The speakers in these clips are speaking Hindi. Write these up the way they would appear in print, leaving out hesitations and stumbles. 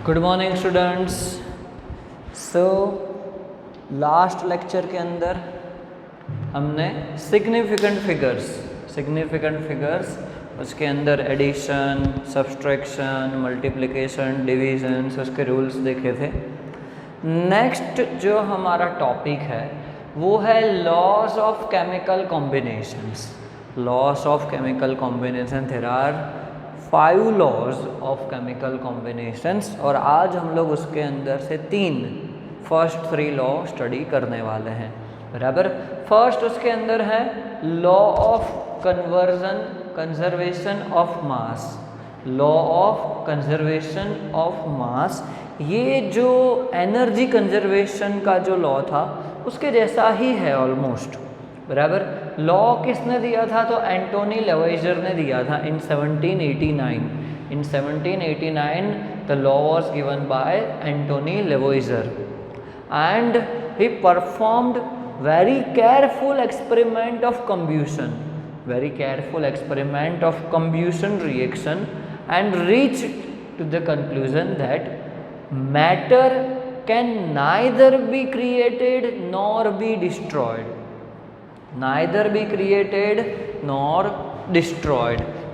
Good morning students. So last lecture के अंदर हमने सिग्निफिकेंट फिगर्स उसके अंदर एडिशन, सब्सट्रैक्शन, मल्टीप्लिकेशन, डिवीजन्स, उसके रूल्स देखे थे। नेक्स्ट जो हमारा टॉपिक है वो है laws of chemical combinations. Laws of chemical combination, there are 5 laws of chemical combinations और आज हम लोग उसके अंदर से फर्स्ट 3 लॉ स्टडी करने वाले हैं, बराबर। फर्स्ट उसके अंदर है law of conservation of mass. Law of conservation of mass, ये जो एनर्जी कंजर्वेशन का जो लॉ था उसके जैसा ही है ऑलमोस्ट, बराबर। लॉ किसने दिया था? तो एंटोनी लेवॉइजर ने दिया था in 1789। In 1789 the law was given by Antoine Lavoisier and he performed very careful experiment of combustion reaction and reached to the conclusion that matter can neither be created nor be destroyed.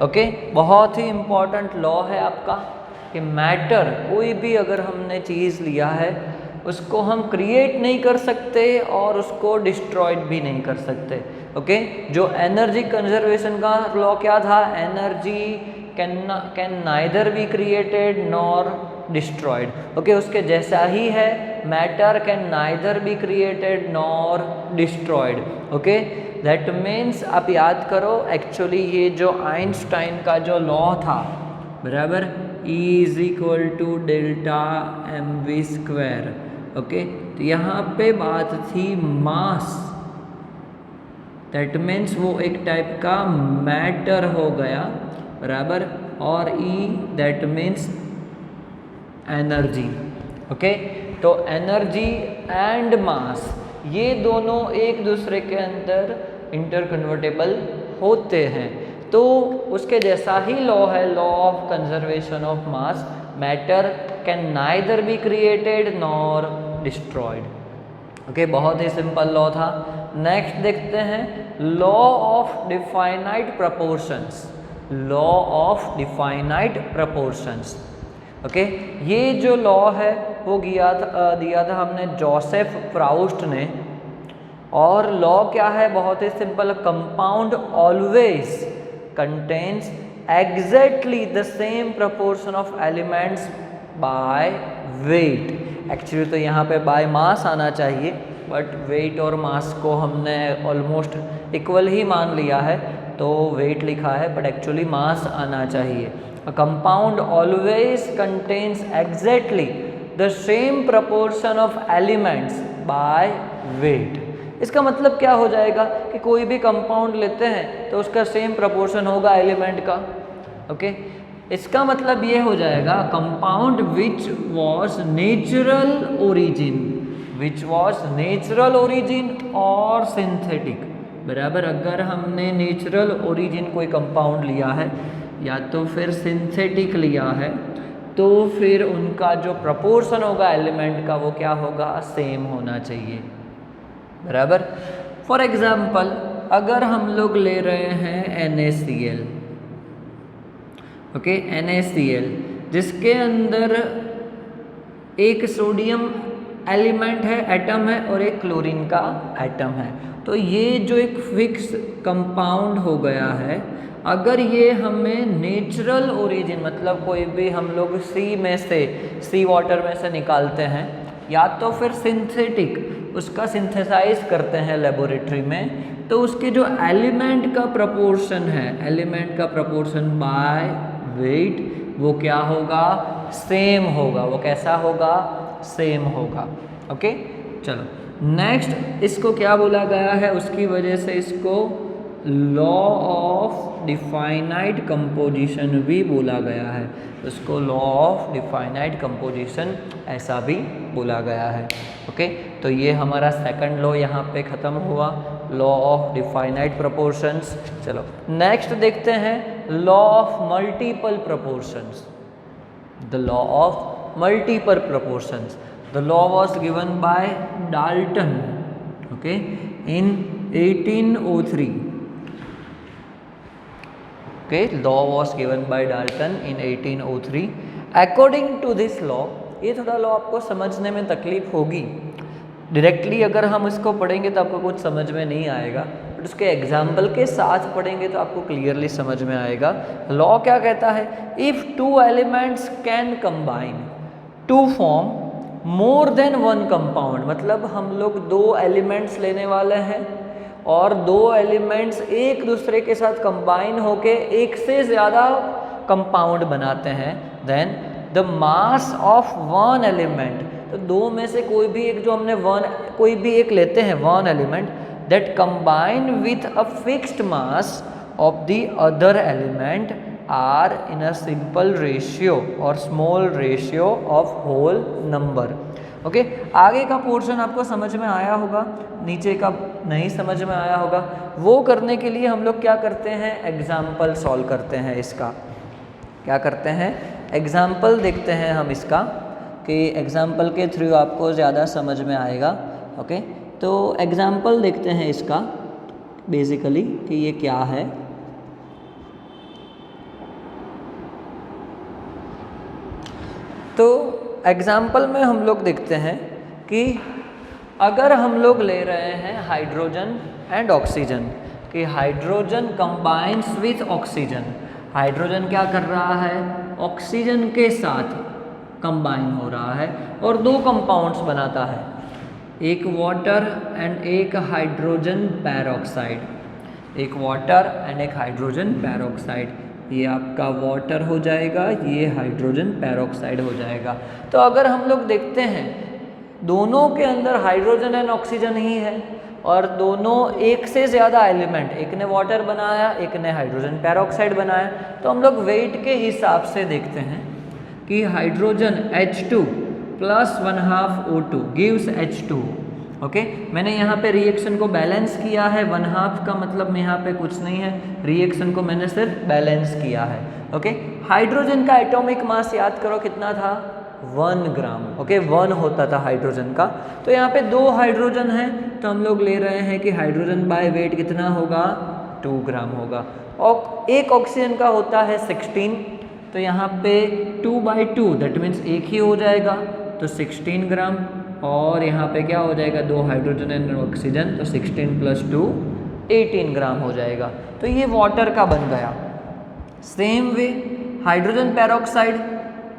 Okay, बहुत ही इंपॉर्टेंट लॉ है आपका कि मैटर, कोई भी अगर हमने चीज़ लिया है उसको हम क्रिएट नहीं कर सकते और उसको डिस्ट्रॉयड भी नहीं कर सकते। ओके, जो एनर्जी कंजर्वेशन का लॉ क्या था? Energy can neither be created nor destroyed. Okay, उसके जैसा ही है, matter can neither be created nor destroyed. Okay, that means आप याद करो, एक्चुअली ये जो आइंस्टाइन का जो लॉ था, बराबर, E is equal to delta mv²। Okay, तो यहाँ पे बात थी मास, दैट मीन्स वो एक टाइप का मैटर हो गया, बराबर, और E that means energy. Okay, तो एनर्जी एंड मास ये दोनों एक दूसरे के अंदर इंटरकन्वर्टेबल होते हैं, तो उसके जैसा ही लॉ है law of conservation of mass. Matter can neither be created nor destroyed. Okay, बहुत ही सिंपल लॉ था। नेक्स्ट देखते हैं law of definite proportions. Law of definite proportions. Okay, ये जो लॉ है वो दिया था हमने जोसेफ प्राउस्ट ने, और लॉ क्या है? बहुत ही simple, compound always contains exactly the same proportion of elements by weight। Actually तो यहाँ पे बाय मास आना चाहिए, बट वेट और मास को हमने ऑलमोस्ट इक्वल ही मान लिया है तो वेट लिखा है, बट एक्चुअली मास आना चाहिए। A compound always contains exactly the same proportion of elements by weight। इसका मतलब क्या हो जाएगा कि कोई भी कंपाउंड लेते हैं तो उसका सेम प्रोपोर्शन होगा एलिमेंट का। ओके, इसका मतलब ये हो जाएगा compound which was natural origin और सिंथेटिक, बराबर। अगर हमने नेचुरल ओरिजिन कोई कंपाउंड लिया है या तो फिर सिंथेटिक लिया है, तो फिर उनका जो प्रोपोर्शन होगा एलिमेंट का वो क्या होगा? सेम होना चाहिए, बराबर। फॉर एग्जाम्पल, अगर हम लोग ले रहे हैं NaCl, ओके, NaCl जिसके अंदर एक सोडियम एलिमेंट है, एटम है, और एक क्लोरीन का एटम है, तो ये जो एक फिक्स कंपाउंड हो गया है। अगर ये हमें नेचुरल ओरिजिन, मतलब कोई भी हम लोग सी वाटर में से निकालते हैं, या तो फिर सिंथेटिक उसका सिंथेसाइज करते हैं लेबोरेटरी में, तो उसके जो एलिमेंट का प्रपोर्शन है, एलिमेंट का प्रपोर्शन बाय वेट, वो क्या होगा? सेम होगा। वो कैसा होगा? सेम होगा। ओके, चलो नेक्स्ट, इसको क्या बोला गया है? उसकी वजह से इसको लॉ ऑफ डिफाइनाइट कंपोजिशन भी बोला गया है। उसको लॉ ऑफ डिफाइनाइट कंपोजिशन ऐसा भी बोला गया है। ओके, तो ये हमारा सेकंड लॉ यहाँ पे ख़त्म हुआ, लॉ ऑफ डिफाइनाइट प्रोपोर्शंस। चलो नेक्स्ट देखते हैं law of multiple proportions. The law of multiple proportions. The law was given by Dalton, okay, in 1803. Okay, law was given by Dalton in 1803. According to this law, ये थोड़ा लॉ आपको समझने में तकलीफ होगी, डायरेक्टली अगर हम इसको पढ़ेंगे तो आपको कुछ समझ में नहीं आएगा, बट उसके एग्जाम्पल के साथ पढ़ेंगे तो आपको क्लियरली समझ में आएगा। लॉ क्या कहता है? If two elements can combine to form more than one compound, मतलब हम लोग दो एलिमेंट्स लेने वाले हैं और दो एलिमेंट्स एक दूसरे के साथ कंबाइन होके एक से ज़्यादा कंपाउंड बनाते हैं, then the mass of one element, तो दो में से कोई भी एक, जो हमने कोई भी एक लेते हैं one element, that combine with a fixed mass of the other element are in a simple ratio or small ratio of whole number. Okay, आगे का पोर्शन आपको समझ में आया होगा, नीचे का नहीं समझ में आया होगा। वो करने के लिए हम लोग क्या करते हैं? एग्जाम्पल सॉल्व करते हैं। इसका क्या करते हैं? एग्जाम्पल देखते हैं हम इसका, कि एग्जाम्पल के थ्रू आपको ज़्यादा समझ में आएगा। ओके, तो एग्जाम्पल देखते हैं इसका बेसिकली कि ये क्या है। तो एग्जाम्पल में हम लोग देखते हैं कि अगर हम लोग ले रहे हैं हाइड्रोजन एंड ऑक्सीजन, कि hydrogen combines with oxygen, hydrogen क्या कर रहा है? ऑक्सीजन के साथ कंबाइन हो रहा है और दो कंपाउंड्स बनाता है, एक वाटर एंड एक हाइड्रोजन पेरोक्साइड, एक वाटर एंड एक हाइड्रोजन पेरोक्साइड। ये आपका वाटर हो जाएगा, ये हाइड्रोजन पेरोक्साइड हो जाएगा। तो अगर हम लोग देखते हैं दोनों के अंदर हाइड्रोजन एंड ऑक्सीजन ही है और दोनों एक से ज़्यादा एलिमेंट, एक ने वाटर बनाया एक ने हाइड्रोजन पेरोक्साइड बनाया, तो हम लोग वेट के हिसाब से देखते हैं कि hydrogen H2 plus 1/2 O2 gives H2। Okay, मैंने यहाँ पे रिएक्शन को बैलेंस किया है, 1/2 का मतलब यहाँ पे कुछ नहीं है, रिएक्शन को मैंने सिर्फ बैलेंस किया है। ओके, हाइड्रोजन का एटॉमिक मास याद करो कितना था? 1 ग्राम। ओके, 1 होता था हाइड्रोजन का। तो यहाँ पे दो हाइड्रोजन है तो हम लोग ले रहे हैं कि हाइड्रोजन बाय वेट कितना होगा? 2 ग्राम होगा। और एक ऑक्सीजन का होता है 16, तो यहाँ पे 2/2 दैट मीन्स एक ही हो जाएगा, तो 16 ग्राम। और यहाँ पे क्या हो जाएगा? दो हाइड्रोजन एंड ऑक्सीजन, तो 16 + 2 18 ग्राम हो जाएगा। तो ये वाटर का बन गया। सेम वे हाइड्रोजन पेरोक्साइड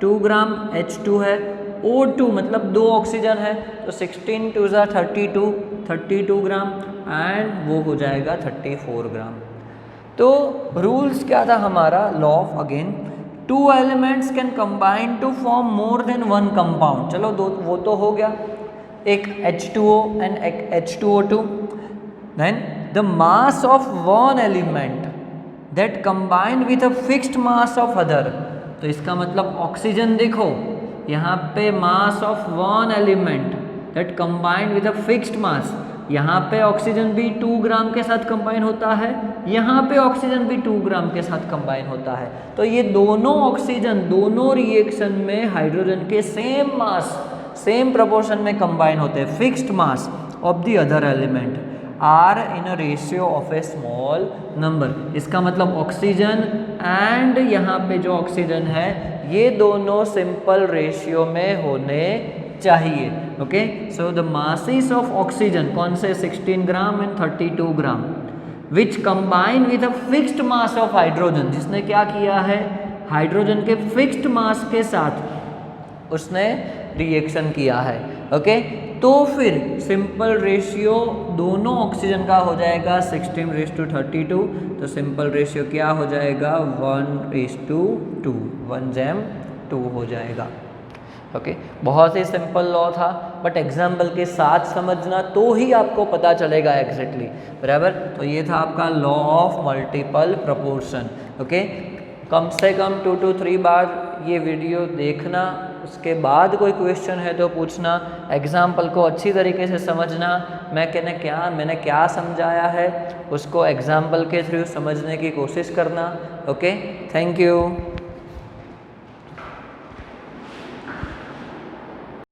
2 ग्राम H2 है, O2 मतलब दो ऑक्सीजन है, तो 16 × 2 = 32 ग्राम एंड वो हो जाएगा 34 ग्राम। तो रूल्स क्या था हमारा? Law of again two elements can combine to form more than one compound. चलो दो वो तो हो गया, एक H2O एंड एक H2O2। Then the mass of one element that combine with a fixed mass of other. तो इसका मतलब ऑक्सीजन देखो, यहाँ पे mass of one element that combine with a fixed mass, यहाँ पे ऑक्सीजन भी 2 ग्राम के साथ कंबाइन होता है, यहाँ पे ऑक्सीजन भी 2 ग्राम के साथ कंबाइन होता है। तो ये दोनों ऑक्सीजन दोनों रिएक्शन में हाइड्रोजन के सेम मास सेम प्रोपोर्शन में कंबाइन होते हैं। Fixed mass of the other element are in a ratio of a small number. इसका मतलब ऑक्सीजन एंड यहाँ पे जो ऑक्सीजन है ये दोनों सिंपल रेशियो में होने चाहिए। Okay, so the masses of oxygen कौन से? 16 gram and 32 gram, which combine with a fixed mass of hydrogen. जिसने क्या किया है? हाइड्रोजन के फिक्स्ड मास के साथ उसने रिएक्शन किया है। ओके, तो फिर सिंपल रेशियो दोनों ऑक्सीजन का हो जाएगा 16:32। तो सिंपल रेशियो क्या हो जाएगा? 1:2, 1:2 हो जाएगा। ओके, बहुत ही सिंपल लॉ था, बट एग्जाम्पल के साथ समझना तो ही आपको पता चलेगा एग्जैक्टली, बराबर। तो ये था आपका law of multiple proportion. Okay, कम से कम 2 to 3 बार ये वीडियो देखना, उसके बाद कोई क्वेश्चन है तो पूछना, एग्जाम्पल को अच्छी तरीके से समझना। मैंने क्या समझाया है उसको एग्जाम्पल के थ्रू समझने की कोशिश करना। Okay, thank you.